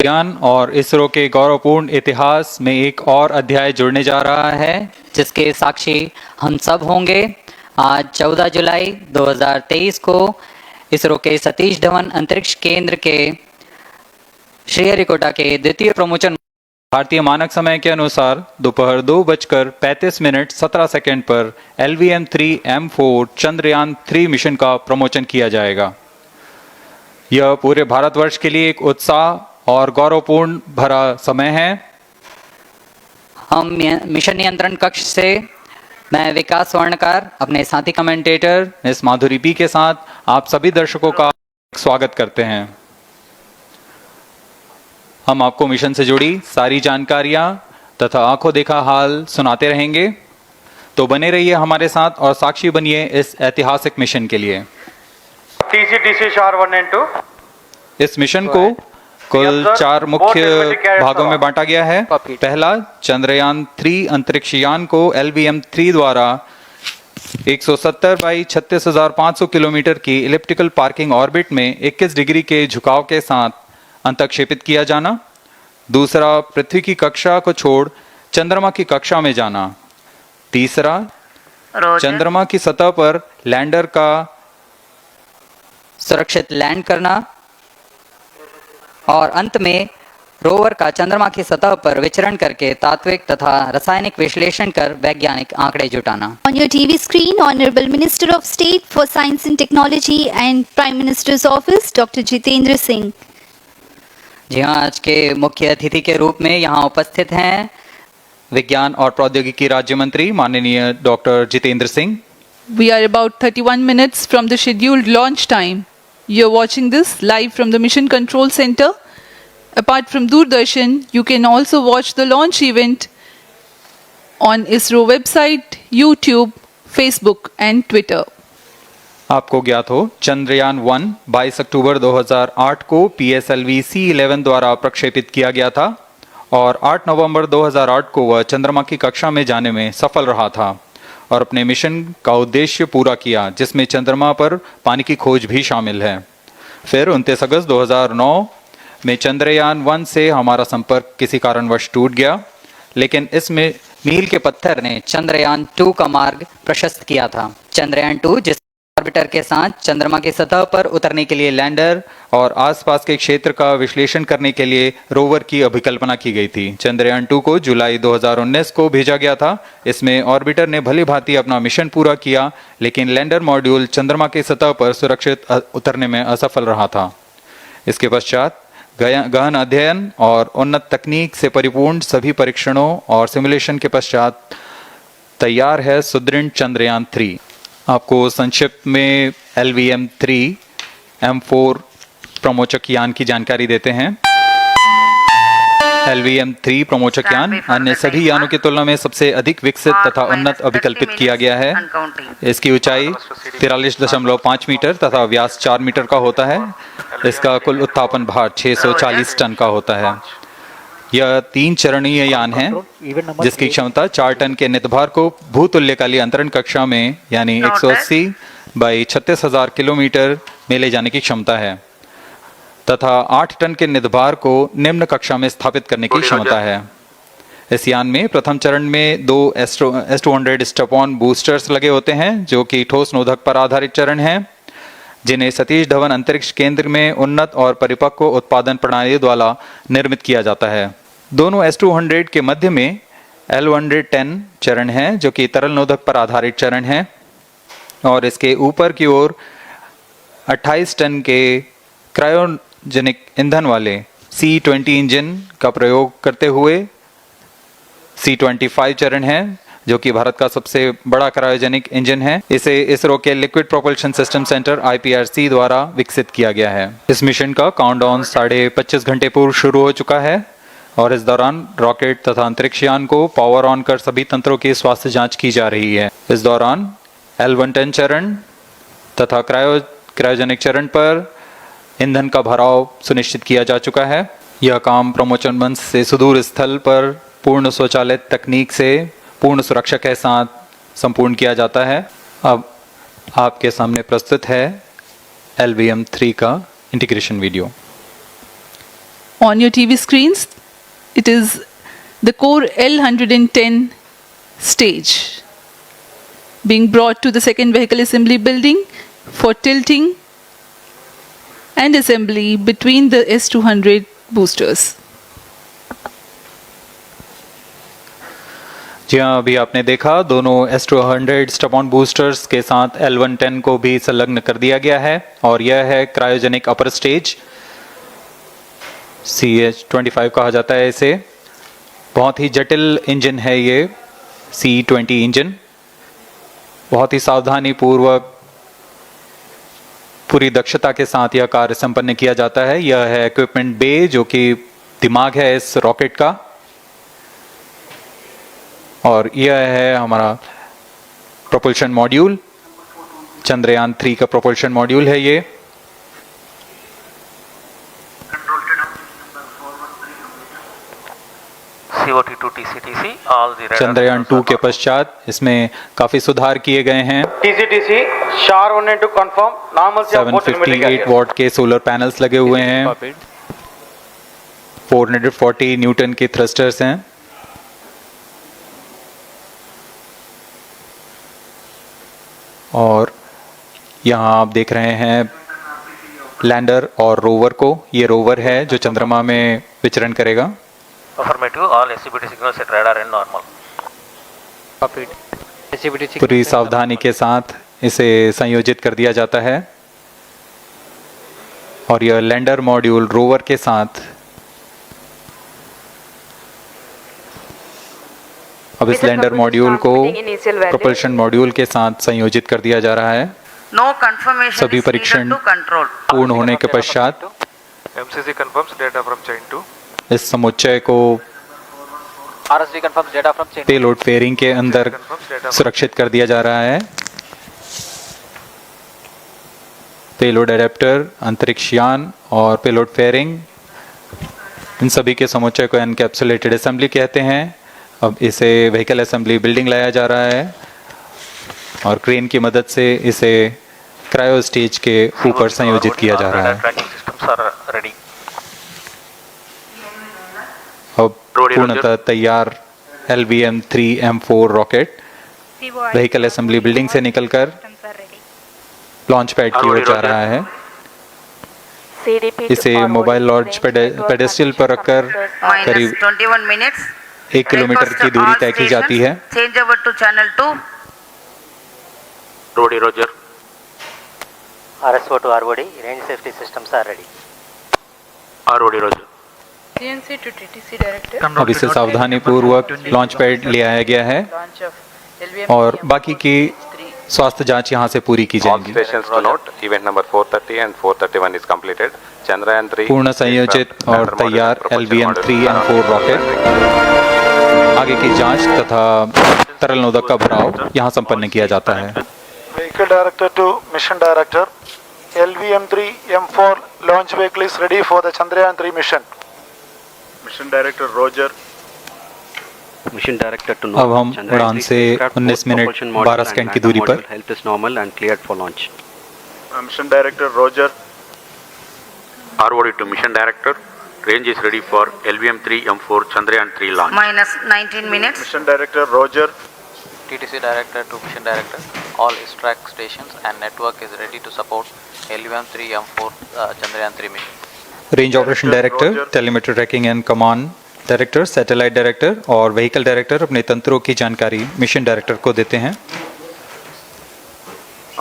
विज्ञान और इसरो के गौरवपूर्ण इतिहास में एक और अध्याय जुड़ने जा रहा है, जिसके साक्षी हम सब होंगे। आज 14 जुलाई 2023 को इसरो के सतीश धवन अंतरिक्ष केंद्र के श्रीहरिकोटा के द्वितीय प्रमोचन भारतीय मानक समय के अनुसार दोपहर 2:35:17 पर LVM-3M4 चंद्रयान 3 मिशन का प्रमोचन किया जाएगा। यह पूरे भारतवर्ष के लिए एक उत्साह और गौरवपूर्ण भरा समय है। हम मिशन नियंत्रण कक्ष से मैं विकास स्वर्णकार अपने साथी कमेंटेटर मिस माधुरी पी के साथ आप सभी दर्शकों का स्वागत करते हैं। हम आपको मिशन से जुड़ी सारी जानकारियां तथा आंखों देखा हाल सुनाते रहेंगे, तो बने रहिए हमारे साथ और साक्षी बनिए इस ऐतिहासिक मिशन के लिए। TC शार 1 and 2। इस मिशन को कुल 4 मुख्य भागों में बांटा गया है। पहला, चंद्रयान 3 अंतरिक्ष यान को LVM-3 द्वारा 170/36,500 किलोमीटर की इलिप्टिकल पार्किंग ऑर्बिट में 21 डिग्री के झुकाव के साथ अंतक्षेपित किया जाना। दूसरा, पृथ्वी की कक्षा को छोड़ चंद्रमा की कक्षा में जाना। तीसरा, चंद्रमा की सतह पर लैंडर का सुरक्षित लैंड करना। और अंत में रोवर का चंद्रमा की सतह पर विचरण करके तात्विक तथा रासायनिक विश्लेषण कर वैज्ञानिक आंकड़े जुटाना। On your TV screen, Honorable Minister of State for Science and Technology and Prime Minister's Office, Dr. Jitendra Singh। जी हाँ, आज के मुख्य अतिथि के रूप में यहाँ उपस्थित हैं विज्ञान और प्रौद्योगिकी राज्य मंत्री माननीय doctor Jitendra Singh. We are about 31 minutes from the scheduled launch time. You're watching this live from the Mission Control Center. Apart from Doordarshan, you can also watch the launch event on ISRO website, YouTube, Facebook and Twitter. आपको ज्ञात हो, चंद्रयान 1 22 अक्टूबर 2008 को PSLV C11 द्वारा प्रक्षेपित किया गया था और 8 नवंबर 2008 को वह चंद्रमा की कक्षा में जाने में सफल रहा था और अपने मिशन का उद्देश्य पूरा किया, जिसमें चंद्रमा पर पानी की खोज भी शामिल है। फिर 29 अगस्त 2009 में चंद्रयान 1 से हमारा संपर्क किसी कारणवश टूट गया, लेकिन इसमें मील के पत्थर ने चंद्रयान 2 का मार्ग प्रशस्त किया था। चंद्रयान 2 जिस ऑर्बिटर के साथ चंद्रमा की सतह पर उतरने के लिए लैंडर और आसपास के क्षेत्र का विश्लेषण करने के लिए रोवर की अभिकल्पना की गई थी। चंद्रयान 2 को जुलाई 2019 को भेजा गया था। इसमें ऑर्बिटर ने भली भांति अपना मिशन पूरा किया, लेकिन लैंडर मॉड्यूल चंद्रमा की सतह पर सुरक्षित उतरने में असफल रहा था। इसके पश्चात गहन अध्ययन और उन्नत तकनीक से परिपूर्ण सभी परीक्षणों और सिमुलेशन के पश्चात तैयार है सुदृढ़ चंद्रयान 3। आपको संक्षिप्त में LVM-3M4 प्रमोचक यान की जानकारी देते हैं। LVM-3 प्रमोचक यान अन्य सभी यानों की तुलना में सबसे अधिक विकसित तथा उन्नत अभिकल्पित किया गया है। इसकी ऊंचाई 43.5 मीटर तथा व्यास 4 मीटर का होता है। इसका कुल उत्थापन भार 640 टन का होता है। यह 3 चरणीय यान है, जिसकी क्षमता 4 टन के नितभार को भूतुल्यकालीय अंतरण कक्षा में यानी 180/36,000 किलोमीटर में ले जाने की क्षमता है तथा 8 टन के नितभार को निम्न कक्षा में स्थापित करने की क्षमता है। इस यान में प्रथम चरण में 2 S200 स्टेप-ऑन बूस्टर्स लगे होते हैं, जो कि ठोस नोदक पर आधारित चरण हैं, जिन्हें सतीश धवन अंतरिक्ष केंद्र में उन्नत और परिपक्व उत्पादन प्रणाली द्वारा निर्मित किया जाता है। दोनों S200 के मध्य में L110 चरण है, जो कि तरल नोदक पर आधारित चरण है, और इसके ऊपर की ओर 28 टन के क्रायोजेनिक ईंधन वाले C20 इंजन का प्रयोग करते हुए C25 चरण है, जो कि भारत का सबसे बड़ा क्रायोजेनिक इंजन है। इसे इसरो के liquid propulsion system centre IPRC द्वारा विकसित किया गया है। इस मिशन का काउंटडाउन 25.5 घंटे पूर्व शुरू हो चुका है और इस दौरान रॉकेट तथा अंतरिक्ष यान को पावर ऑन कर सभी तंत्रों की स्वास्थ्य जांच की जा रही है। इस दौरान L110 चरण तथा क्रायोजेनिक चरण पर ईंधन का भराव सुनिश्चित किया जा चुका है। यह काम प्रमोचन मंच से सुदूर स्थल पर पूर्ण स्वचालित तकनीक से पूर्ण सुरक्षा के साथ संपूर्ण किया जाता है। अब आपके सामने प्रस्तुत है LVM-3 का integration video. On your TV screens, it is the core L110 stage being brought to the second vehicle assembly building for tilting and assembly between the S200 boosters. जी हाँ, अभी आपने देखा दोनों S200 स्टप-ऑन बूस्टर्स के साथ L110 को भी संलग्न कर दिया गया है और यह है क्रायोजेनिक अपर स्टेज, CH25 कहा जाता है इसे। बहुत ही जटिल इंजन है ये C20 इंजन। बहुत ही सावधानी पूर्वक पूरी दक्षता के साथ यह कार्य संपन्न किया जाता है। यह है इक्विपमेंट बे, जो कि दिमाग है इस रॉकेट का, और यह है हमारा प्रोपल्शन मॉड्यूल, चंद्रयान 3 का प्रोपल्शन मॉड्यूल है ये। CO-T2 TCTC, all the radar Chandrayaan 2 के पश्चात इसमें काफी सुधार किए गए हैं। TCTC SHAR 1 and 2 confirm normalcy of both pneumatic 758 carriers. What के सोलर पैनल्स लगे हुए हैं, 440 न्यूटन के थ्रस्टर्स हैं। और यहाँ आप देख रहे हैं लैंडर और रोवर को। ये रोवर है जो चंद्रमा में विचरण करेगा। Affirmative, all SCBT signals at radar and normal. पूरी सावधानी के साथ इसे संयोजित कर दिया जाता है और यह लैंडर मॉड्यूल रोवर के साथ अब इस लैंडर मॉड्यूल को प्रोपल्शन मॉड्यूल के साथ संयोजित कर दिया जा रहा है। No confirmation सभी is परीक्षण needed to control. पूर्ण होने के पश्चात MCC confirms data from chain 2. इस समुच्चय को RSV confirms data from chain. Payload fairing के अंदर सुरक्षित कर दिया जा रहा है। पेलोड एडेप्टर, अंतरिक्ष यान और पेलोड फेयरिंग, इन सभी के समुच्चय को एनकैप्सुलेटेड असेंबली कहते हैं। अब इसे व्हीकल असेंबली बिल्डिंग लाया जा रहा है और क्रेन की मदद से इसे क्रायो स्टेज के ऊपर संयोजित किया जा रहा है। Tracking systems are ready. अब पूर्णतः तैयार LVM-3M4 rocket vehicle assembly building से निकलकर लॉन्च पैड की ओर जा रहा है। इसे मोबाइल लॉन्च पेडेस्टल पर रखकर करीब 21 minutes. 1 किलोमीटर की दूरी तय की जाती है। Change over to channel 2. Rody, Roger. RSO to ROD, range safety systems are ready. ROD, Roger. CNC to TTC director. अब इसे सावधानी पूर्वक लॉन्च पैड ले आया गया है Launch of LVM और बाकी की स्वास्थ्य जांच यहां से पूरी की All जाएगी। stations to note, event number 430 and 431 is completed. Chandrayaan 3 पूर्ण संयोजित और तैयार LVM-3M4 रॉकेट। आगे की जांच तथा तरल नोदक का भराव यहां संपन्न किया जाता है। Vehicle Director to Mission Director, LVM-3M4 launch vehicle is ready for the Chandrayaan 3 mission. Mission Director Roger. Mission Director to अब हम उड़ान से 19 मिनट 12 सेकंड की दूरी पर। Health is normal and cleared for launch. Mission Director Roger. ROD to Mission Director. Range is ready for LVM-3M4 Chandrayaan 3 launch. Minus 19 minutes. Mission Director Roger. TTC Director to Mission Director. All ISTRAC stations and network is ready to support LVM-3M4 Chandrayaan 3 mission. Range operation director, telemetry tracking and command director, satellite director और vehicle director अपने तंत्रों की जानकारी mission director को देते हैं।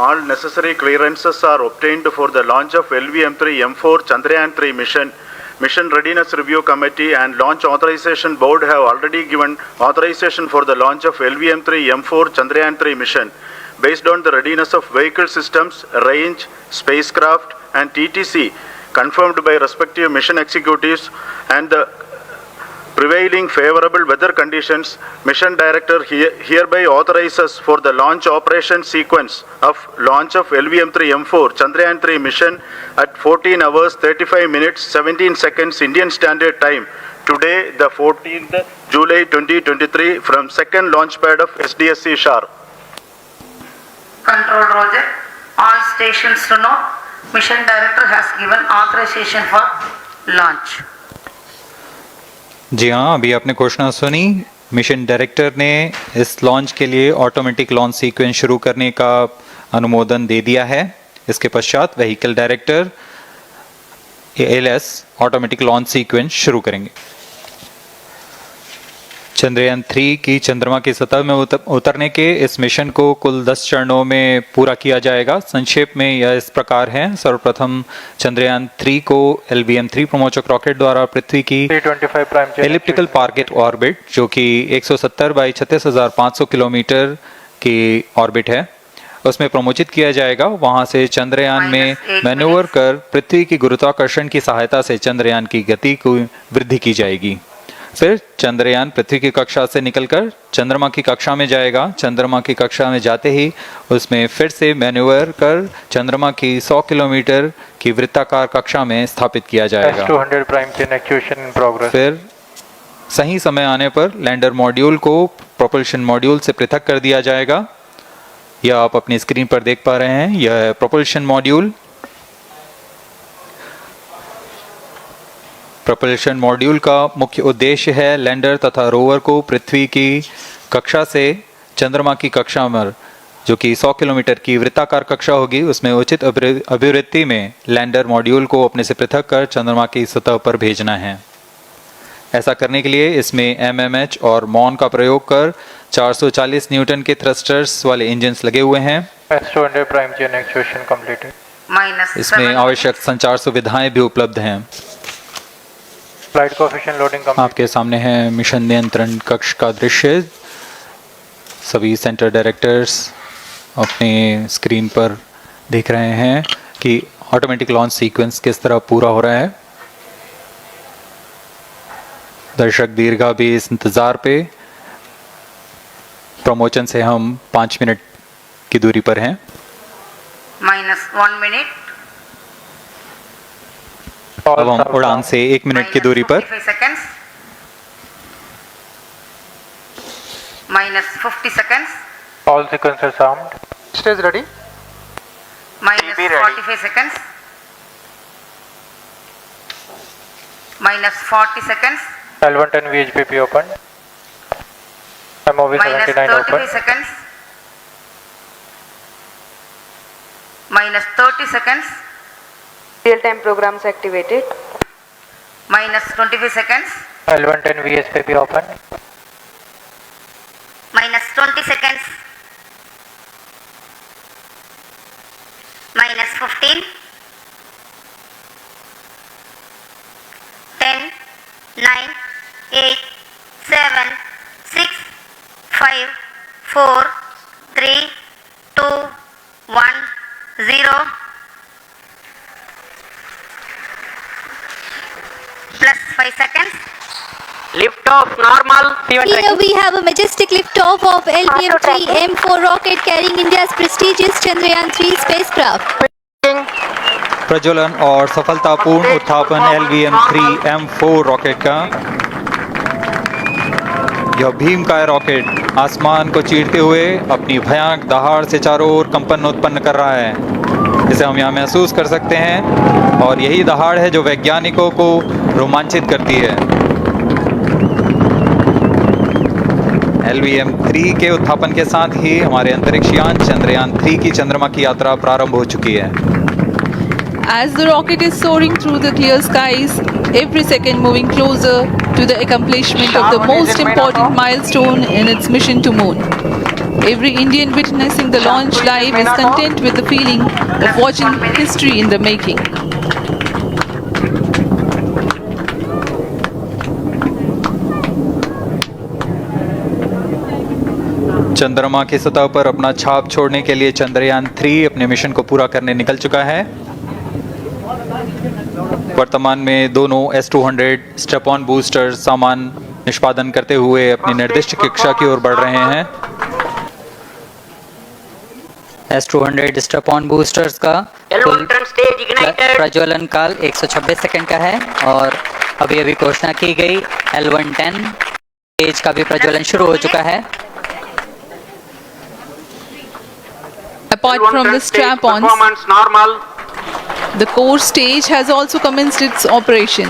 All necessary clearances are obtained for the launch of LVM-3M4 Chandrayaan 3 mission. Mission Readiness Review Committee and Launch Authorization Board have already given authorization for the launch of LVM-3M4 Chandrayaan 3 mission. Based on the readiness of vehicle systems, range, spacecraft and TTC confirmed by respective mission executives and the prevailing favorable weather conditions, Mission Director hereby authorizes for the launch operation sequence of launch of LVM-3M4 Chandrayaan 3 mission at 14 hours 35 minutes 17 seconds Indian Standard Time today, the 14th July 2023 from second launch pad of SDSC SHAR. Control Roger. All stations to know. Mission Director has given authorization for launch. जी हाँ, अभी आपने घोषणा सुनी। Mission director ने इस launch के लिए automatic launch sequence शुरू करने का अनुमोदन दे दिया है। इसके पश्चात vehicle director ALS automatic launch sequence शुरू करेंगे। चंद्रयान 3 की चंद्रमा की सतह में उतरने के इस मिशन को कुल 10 चरणों में पूरा किया जाएगा। संक्षेप में यह इस प्रकार है। सर्वप्रथम चंद्रयान 3 को LVM-3 प्रमोचक रॉकेट द्वारा पृथ्वी की एलिप्टिकल टारगेट ऑर्बिट, जो कि 170 बाई 36,500 किलोमीटर की ऑर्बिट है, उसमें प्रमोचित किया जाएगा। वहां से चंद्रयान में मैन्यूवर कर पृथ्वी की गुरुत्वाकर्षण की सहायता से चंद्रयान की गति को वृद्धि की जाएगी। फिर चंद्रयान पृथ्वी की कक्षा से निकलकर चंद्रमा की कक्षा में जाएगा। चंद्रमा की कक्षा में जाते ही उसमें फिर से मैन्यूवर कर चंद्रमा की 100 किलोमीटर की वृत्ताकार कक्षा में स्थापित किया जाएगा। S200 prime chain actuation in progress. फिर सही समय आने पर लैंडर मॉड्यूल को प्रोपल्शन मॉड्यूल से पृथक कर दिया जाएगा। यह आप अपनी स्क्रीन पर देख पा रहे हैं। यह है प्रोपल्शन मॉड्यूल। प्रोपल्शन मॉड्यूल का मुख्य उद्देश्य है लैंडर तथा रोवर को पृथ्वी की कक्षा से चंद्रमा की कक्षा में, जो कि 100 किलोमीटर की वृत्ताकार कक्षा होगी, उसमें उचित अभिवृत्ति में लैंडर मॉड्यूल को अपने से पृथक कर चंद्रमा की सतह पर भेजना है। ऐसा करने के लिए इसमें MMH और MON का प्रयोग कर 440 न्यूटन के थ्रस्टर्स वाले इंजन्स लगे हुए हैं। S200 prime chain actuation completed. इसमें आवश्यक संचार सुविधाएं भी उपलब्ध हैं। Flight coefficient loading complete. आपके सामने है मिशन नियंत्रण कक्ष का दृश्य। सभी सेंटर डायरेक्टर्स अपने स्क्रीन पर देख रहे हैं कि ऑटोमेटिक लॉन्च सीक्वेंस किस तरह पूरा हो रहा है। दर्शक दीर्घा भी इस इंतजार पे। प्रमोशन से हम 5 मिनट की दूरी पर हैं। -1 minute. अब हम उड़ान से 1 मिनट की दूरी पर। -45 seconds. -50 seconds. All sequences armed. Stage ready. -45 seconds. -40 seconds. L110 VHPP open. MOV 79 open. -35 seconds. -30 seconds. Real-time programs activated. -25 seconds. L110 VHPP open. -20 seconds. -15. 10, 9, 8, 7, 6, 5, 4, 3, 2, 1, 0. Plus 5 seconds. Lift off normal. Here we have a majestic liftoff of LVM-3 M4 rocket carrying India's prestigious Chandrayaan 3 spacecraft. प्रज्वलन और सफलतापूर्ण उत्थापन LVM-3 M4 rocket का। यह भीमकाय rocket आसमान को चीरते हुए अपनी भयानक दहाड़ से चारों ओर कंपन उत्पन्न कर रहा है। इसे हम यहाँ महसूस कर सकते हैं और यही दहाड़ है जो वैज्ञानिकों को रोमांचित करती है। LVM-3 के उत्थापन के साथ ही हमारे अंतरिक्ष यान चंद्रयान 3 की चंद्रमा की यात्रा प्रारंभ हो चुकी है। As the rocket is soaring through the clear skies, every second moving closer to the accomplishment of the most important milestone in its mission to moon. Every Indian witnessing the launch live is content with the feeling of watching history in the making. चंद्रमा की सतह पर अपना छाप छोड़ने के लिए चंद्रयान 3 अपने मिशन को पूरा करने निकल चुका है। वर्तमान में दोनों S200 स्टेप ऑन बूस्टर सामान निष्पादन करते हुए अपनी निर्दिष्ट कक्षा की ओर बढ़ रहे हैं। S200 स्टेप ऑन बूस्टर्स का कुल प्रज्वलन काल 126 सेकंड का है और अभी अभी घोषणा की गई L110 स्टेज का भी प्रज्वलन शुरू हो चुका है। Apart from the strap-ons, the core stage has also commenced its operation.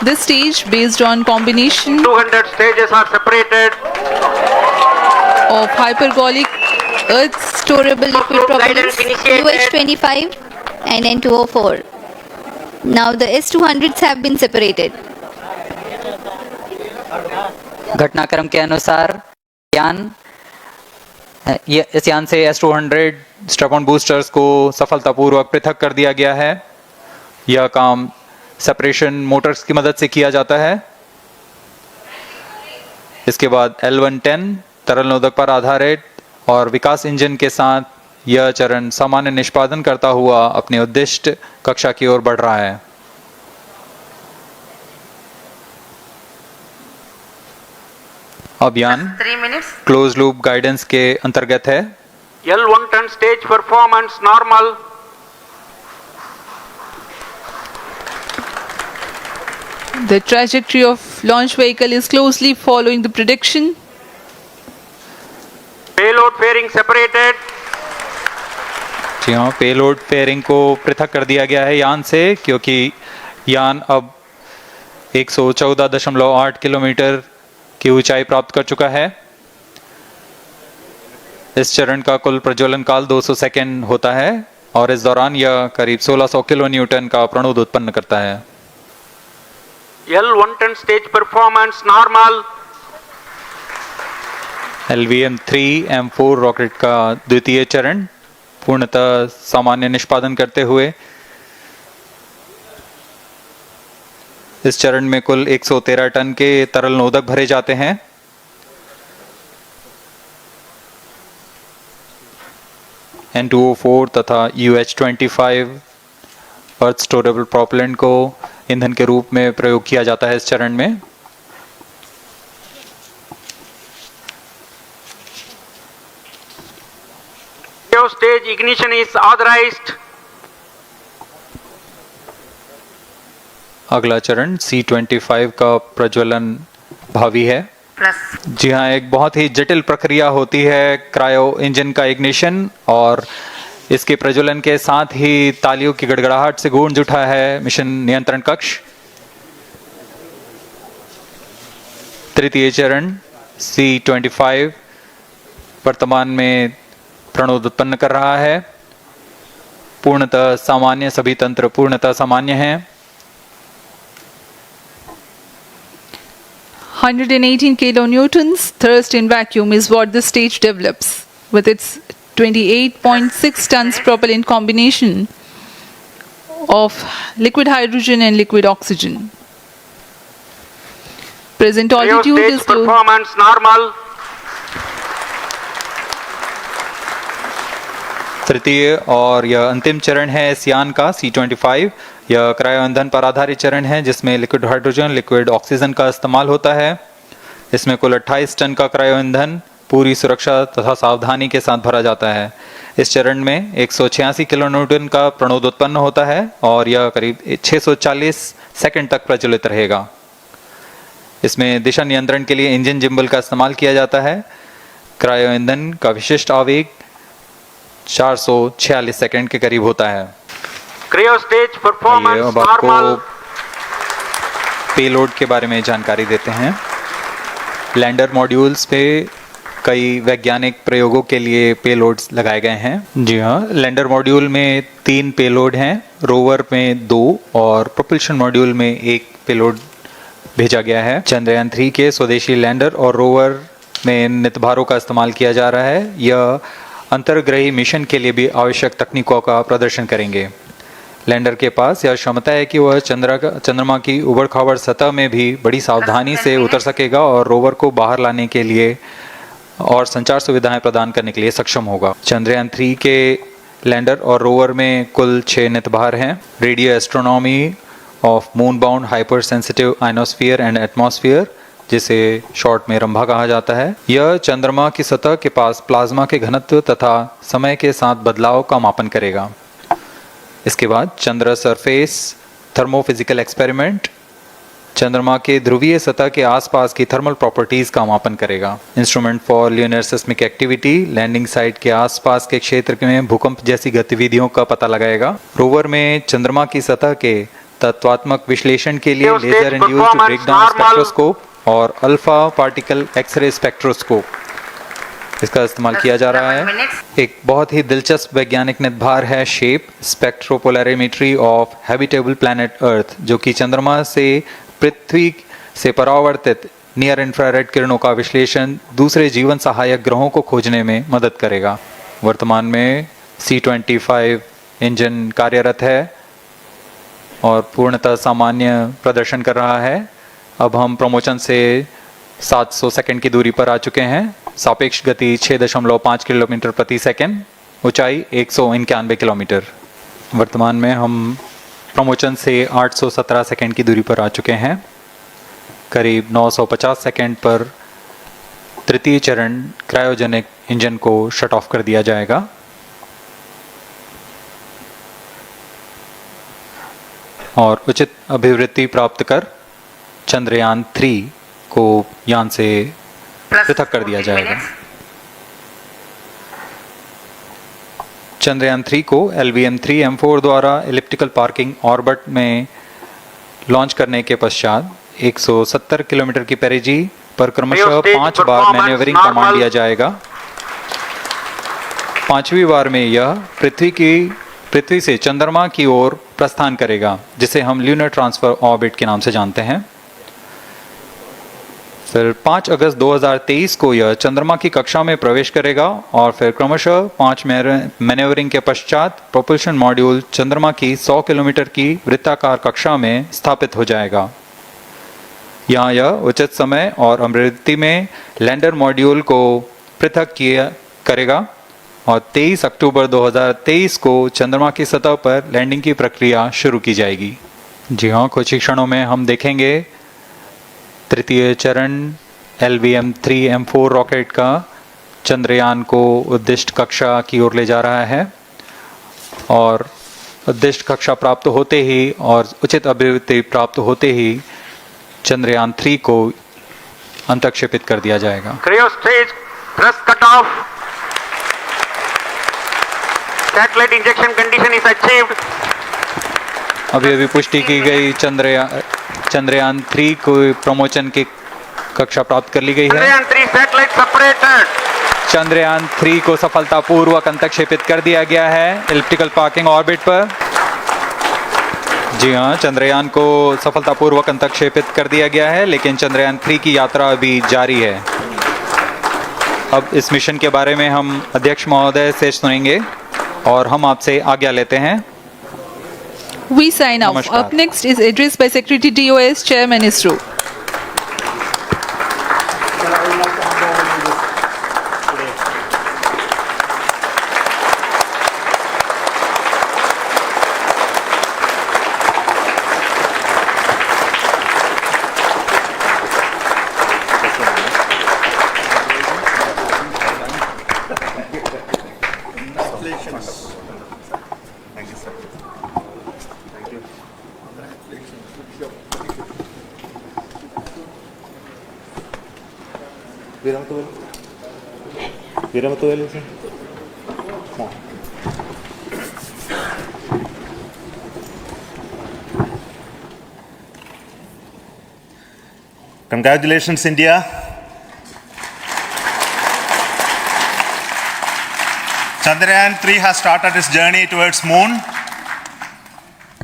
This stage, based on combination 200 stages are separated. of hypergolic earth Storable liquid Guidance propellants initiated. UH-25 and N204. Now the S200s have been separated. घटनाक्रम के अनुसार इस यान से S200 strap-on boosters को सफलतापूर्वक पृथक कर दिया गया है। यह काम सेपरेशन मोटर्स की मदद से किया जाता है। इसके बाद L110 तरल नोदक पर आधारित और विकास इंजन के साथ यह चरण सामान्य निष्पादन करता हुआ अपने उद्दिष्ट कक्षा की ओर बढ़ रहा है। अभियान 3 minutes. क्लोज लूप गाइडेंस के अंतर्गत है। L110 stage performance normal. The trajectory of launch vehicle is closely following the prediction. Payload fairing separated. जी हाँ, पेलोड फेयरिंग को पृथक कर दिया गया है यान से, क्योंकि यान अब 114.8 किलोमीटर की ऊंचाई प्राप्त कर चुका है। इस चरण का कुल प्रज्वलन काल 200 सेकेंड होता है और इस दौरान यह करीब 1600 किलो न्यूटन का प्रणोद उत्पन्न करता है। L110 stage performance normal. LVM-3M4 rocket का द्वितीय चरण पूर्णतः सामान्य निष्पादन करते हुए इस चरण में कुल 113 टन के तरल नोदक भरे जाते हैं। N204 तथा UH-25 अर्थ स्टोरेबल प्रोपेलेंट को ईंधन के रूप में प्रयोग किया जाता है इस चरण में। Stage ignition is authorized. अगला चरण C-25 का प्रज्वलन भावी है। जी हाँ, एक बहुत ही जटिल प्रक्रिया होती है क्रायो इंजन का इग्निशन, और इसके प्रज्वलन के साथ ही तालियों की गड़गड़ाहट से गूंज उठा है मिशन नियंत्रण कक्ष। तृतीय चरण C-25 वर्तमान में प्रणोद उत्पन्न कर रहा है। पूर्णतः सामान्य, सभी तंत्र पूर्णतः सामान्य हैं। 118 kilonewtons thrust in vacuum is what the stage develops with its 28.6 tons propellant combination of liquid hydrogen and liquid oxygen. Present altitude Stage is close. performance normal. तृतीय और यह अंतिम चरण है इस यान का C-25। यह क्रायो ईंधन पर आधारित चरण है जिसमें लिक्विड हाइड्रोजन, लिक्विड ऑक्सीजन का इस्तेमाल होता है। इसमें कुल 28 टन का क्रायो ईंधन पूरी सुरक्षा तथा सावधानी के साथ भरा जाता है। इस चरण में 186 किलो न्यूटन का प्रणोद उत्पन्न होता है और यह करीब 640 सेकंड तक प्रज्वलित रहेगा। इसमें दिशा नियंत्रण के लिए इंजन जिम्बल का इस्तेमाल किया जाता है। क्रायो ईंधन का विशिष्ट आवेग 446 सेकंड के करीब होता है। Cryo stage आइए performance अब आपको normal. पेलोड के बारे में जानकारी देते हैं। लैंडर मॉड्यूल्स पे कई वैज्ञानिक प्रयोगों के लिए पेलोड्स लगाए गए हैं। जी हाँ, लैंडर मॉड्यूल में 3 पेलोड हैं, रोवर में 2 और प्रोपल्शन मॉड्यूल में 1 पेलोड भेजा गया है। चंद्रयान 3 के स्वदेशी लैंडर और रोवर में नितभारों का इस्तेमाल किया जा रहा है। यह अंतर्ग्रही मिशन के लिए भी आवश्यक तकनीकों का प्रदर्शन करेंगे। लैंडर के पास यह क्षमता है कि वह चंद्रमा की उबड़-खाबड़ सतह में भी बड़ी सावधानी से उतर सकेगा और रोवर को बाहर लाने के लिए और संचार सुविधाएं प्रदान करने के लिए सक्षम होगा। चंद्रयान 3 के लैंडर और रोवर में कुल 6 नितभार हैं। Radio astronomy of moon bound hyper sensitive ionosphere and atmosphere, जिसे शॉर्ट में रंभा कहा जाता है, यह चंद्रमा की सतह के पास प्लाज्मा के घनत्व तथा समय के साथ बदलाव का मापन करेगा। इसके बाद चंद्र सरफेस थर्मोफिजिकल एक्सपेरिमेंट चंद्रमा के ध्रुवीय सतह के आसपास की थर्मल प्रॉपर्टीज का मापन करेगा। Instrument for lunar seismic activity landing site के आसपास के क्षेत्र में भूकंप जैसी गतिविधियों का पता लगाएगा। रोवर में चंद्रमा की सतह के तत्वात्मक विश्लेषण के लिए Stage laser induced performance breakdown normal. Spectroscope और अल्फा पार्टिकल एक्सरे स्पेक्ट्रोस्कोप इसका इस्तेमाल किया जा रहा है। एक बहुत ही दिलचस्प वैज्ञानिक निर्धार है shape स्पेक्ट्रोपोलैरिमेट्री of habitable planet earth, जो कि चंद्रमा से पृथ्वी से परावर्तित नियर इंफ्रारेड किरणों का विश्लेषण दूसरे जीवन सहायक ग्रहों को खोजने में मदद करेगा। वर्तमान में C-25 इंजन कार्यरत है और पूर्णतः सामान्य प्रदर्शन कर रहा है। अब हम प्रमोशन से 700 सेकंड की दूरी पर आ चुके हैं। सापेक्ष गति 6.5 किलोमीटर प्रति सेकंड, ऊंचाई 191 किलोमीटर। वर्तमान में हम प्रमोशन से 817 सेकंड की दूरी पर आ चुके हैं। करीब 950 सेकंड पर तृतीय चरण क्रायोजेनिक इंजन को शट ऑफ कर दिया जाएगा। और उचित अभिवृद्धि प्राप्त कर चंद्रयान 3 को यान से पृथक कर दिया जाएगा। चंद्रयान 3 को LVM-3M4 द्वारा एलिप्टिकल पार्किंग ऑर्बिट में लॉन्च करने के पश्चात 170 किलोमीटर की पेरिजी पर क्रमशः 5 बार मैन्यूवरिंग कमांड दिया जाएगा। 5वीं बार में यह पृथ्वी से चंद्रमा की ओर प्रस्थान करेगा, जिसे हम ल्यूनर ट्रांसफर ऑर्बिट के नाम से जानते हैं। फिर 5 अगस्त 2023 को यह चंद्रमा की कक्षा में प्रवेश करेगा और फिर क्रमशः 5 मैन्यूवरिंग के पश्चात प्रोपल्शन मॉड्यूल चंद्रमा की 100 किलोमीटर की वृत्ताकार कक्षा में स्थापित हो जाएगा। यहाँ यह उचित समय और अभिवृद्धि में लैंडर मॉड्यूल को पृथक करेगा और 23 अक्टूबर 2023 को चंद्रमा की सतह पर लैंडिंग की प्रक्रिया शुरू की जाएगी। जी हाँ, कुछ ही क्षणों में हम देखेंगे तृतीय चरण LVM-3M4 रॉकेट का चंद्रयान को उद्दिष्ट कक्षा की ओर ले जा रहा है और उद्दिष्ट कक्षा प्राप्त होते ही और उचित अभिवृद्धि प्राप्त होते ही चंद्रयान 3 को अंतक्षेपित कर दिया जाएगा। Cryo stage thrust cut off. Satellite injection condition is achieved. अभी पुष्टि की गई चंद्रयान 3 को प्रमोशन की कक्षा प्राप्त कर ली गई है। Chandrayaan 3 satellite separated. चंद्रयान 3 को सफलतापूर्वक अंतक्षेपित कर दिया गया है एलिप्टिकल पार्किंग ऑर्बिट पर। जी हाँ, चंद्रयान को सफलतापूर्वक अंतक्षेपित कर दिया गया है, लेकिन चंद्रयान 3 की यात्रा अभी जारी है। अब इस मिशन के बारे में हम अध्यक्ष महोदय से सुनेंगे और हम आपसे आज्ञा लेते हैं। We sign off. Up next is address by Secretary DOS, Chairman ISRO. Congratulations, India. Chandrayaan 3 has started its journey towards moon.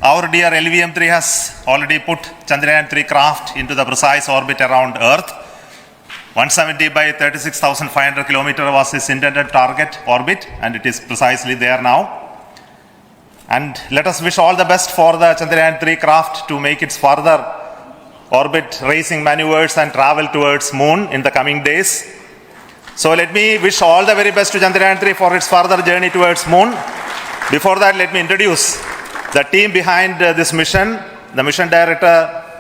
Our dear LVM-3 has already put Chandrayaan 3 craft into the precise orbit around Earth. 170 by 36,500 kilometer was its intended target orbit, and it is precisely there now. And let us wish all the best for the Chandrayaan 3 craft to make its further orbit racing maneuvers and travel towards moon in the coming days. So let me wish all the very best to Chandrayaan 3 for its further journey towards moon. Before that, let me introduce the team behind this mission, the mission director,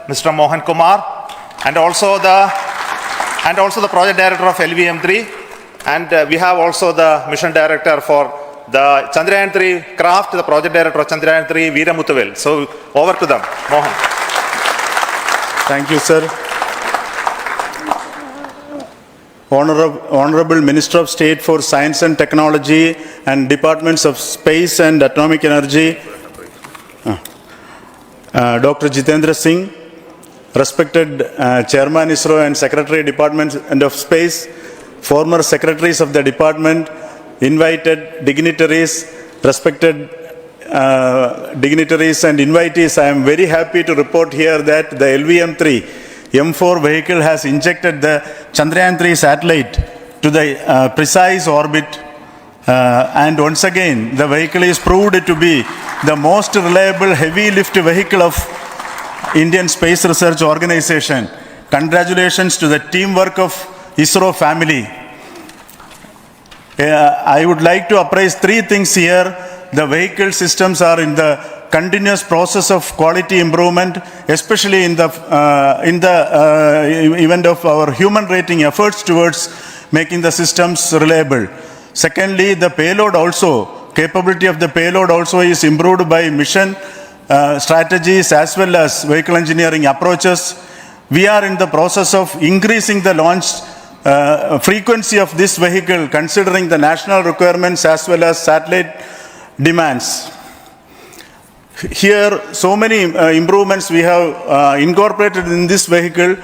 Mr. Mohan Kumar, and also the project director of LVM-3, and we have also the mission director for the Chandrayaan 3 craft, the project director of Chandrayaan 3, Veera Muthuvel. So over to them, Mohan. Thank you, sir. Honorable Minister of State for Science and Technology and Departments of Space and Atomic Energy, Dr. Jitendra Singh, respected Chairman ISRO and Secretary Department of Space, former secretaries of the department, invited dignitaries, respected dignitaries and invitees, I am very happy to report here that the LVM-3 M4 vehicle has injected the Chandrayaan-3 satellite to the precise orbit, and once again the vehicle is proved to be the most reliable heavy lift vehicle of Indian Space Research Organization. Congratulations to the teamwork of ISRO family. I would like to appraise three things here. The vehicle systems are in the continuous process of quality improvement, especially in the event of our human rating efforts towards making the systems reliable. Secondly, the payload also, capability of the payload also is improved by mission strategies as well as vehicle engineering approaches. We are in the process of increasing the launch frequency of this vehicle considering the national requirements as well as satellite demands. Here, so many improvements we have incorporated in this vehicle.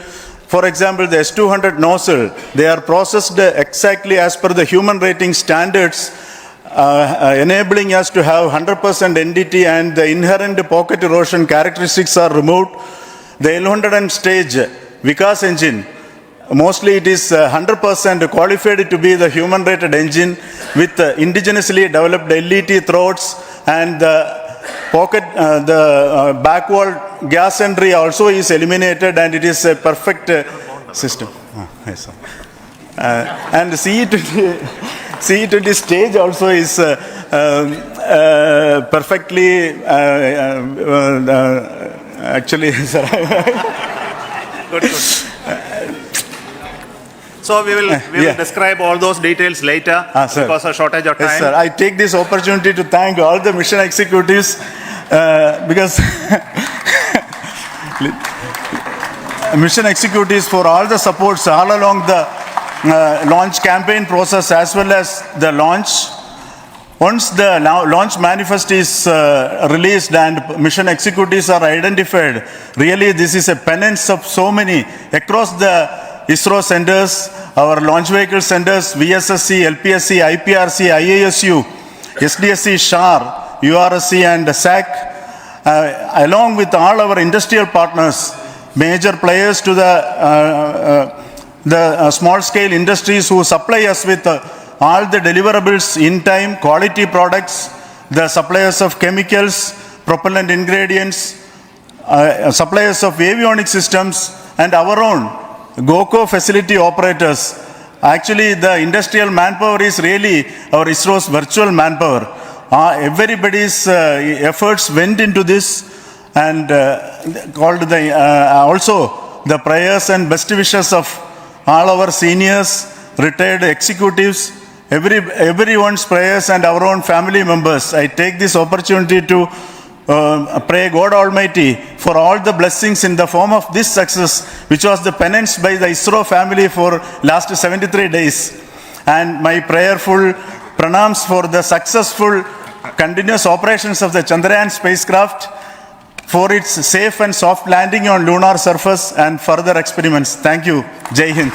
For example, the S200 nozzle, they are processed exactly as per the human rating standards, enabling us to have 100% NDT, and the inherent pocket erosion characteristics are removed. The L100 stage Vikas engine, mostly it is 100% qualified to be the human rated engine with indigenously developed LET throats, and the pocket, the back wall gas entry also is eliminated, and it is a perfect system. Yes, sir. And CE20 stage also is perfectly actually, sir. Good. So we will describe all those details later because of shortage of time. Yes, sir. I take this opportunity to thank all the mission executives because mission executives for all the supports all along the launch campaign process as well as the launch. Once the launch manifest is released and mission executives are identified, really this is a penance of so many across the ISRO centers, our launch vehicle centers, VSSC, LPSC, IPRC, IASU, SDSC, SHAR, URSC and SAC, along with all our industrial partners, major players to the small scale industries who supply us with all the deliverables in time, quality products, the suppliers of chemicals, propellant ingredients, suppliers of avionics systems, and our own GOCO facility operators. Actually, the industrial manpower is really our ISRO's virtual manpower. Everybody's efforts went into this, and also the prayers and best wishes of all our seniors, retired executives, everyone's prayers and our own family members. I take this opportunity to pray God Almighty for all the blessings in the form of this success, which was the penance by the ISRO family for last 73 days. And my prayerful pranams for the successful continuous operations of the Chandrayaan spacecraft, for its safe and soft landing on lunar surface and further experiments. Thank you. Jai Hind.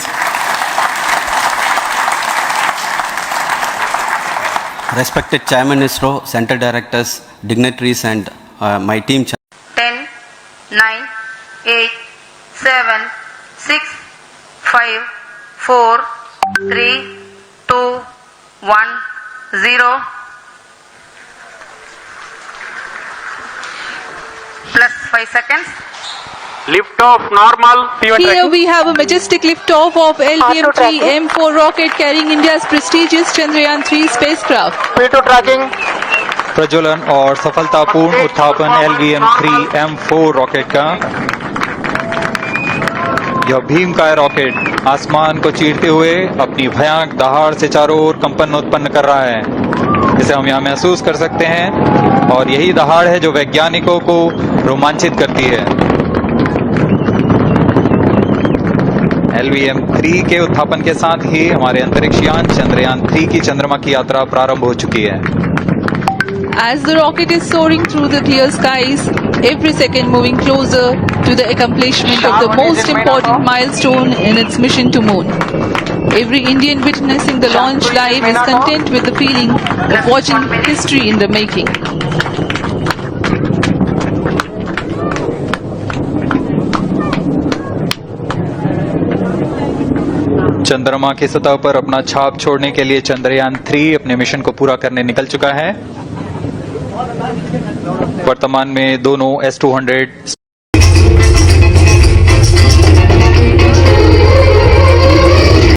Respected Chairman ISRO, Center Directors, dignitaries and my team. 10, 9, 8, 7, 6, 5, 4, 3, 2, 1, 0. Plus 5 seconds. Lift off normal. Here we have a majestic liftoff of LVM-3 M4 rocket carrying India's prestigious Chandrayaan-3 spacecraft. P2 tracking. प्रज्वलन और सफलतापूर्ण उत्थापन LVM-3 M4 rocket का। यह भीमकाय rocket आसमान को चीरते हुए अपनी भयानक दहाड़ से चारों ओर कंपन उत्पन्न कर रहा है। इसे हम यहाँ महसूस कर सकते हैं, और यही दहाड़ है जो वैज्ञानिकों को रोमांचित करती है। LVM-3 के उत्थापन के साथ ही हमारे अंतरिक्ष यान चंद्रयान-3 की चंद्रमा की यात्रा प्रारंभ हो चुकी है। As the rocket is soaring through the clear skies, every second moving closer to the accomplishment of the most important milestone in its mission to moon. Every Indian witnessing the launch live is content with the feeling of watching history in the making. चंद्रमा की सतह पर अपना छाप छोड़ने के लिए चंद्रयान 3 अपने मिशन को पूरा करने निकल चुका है। वर्तमान में दोनों S-200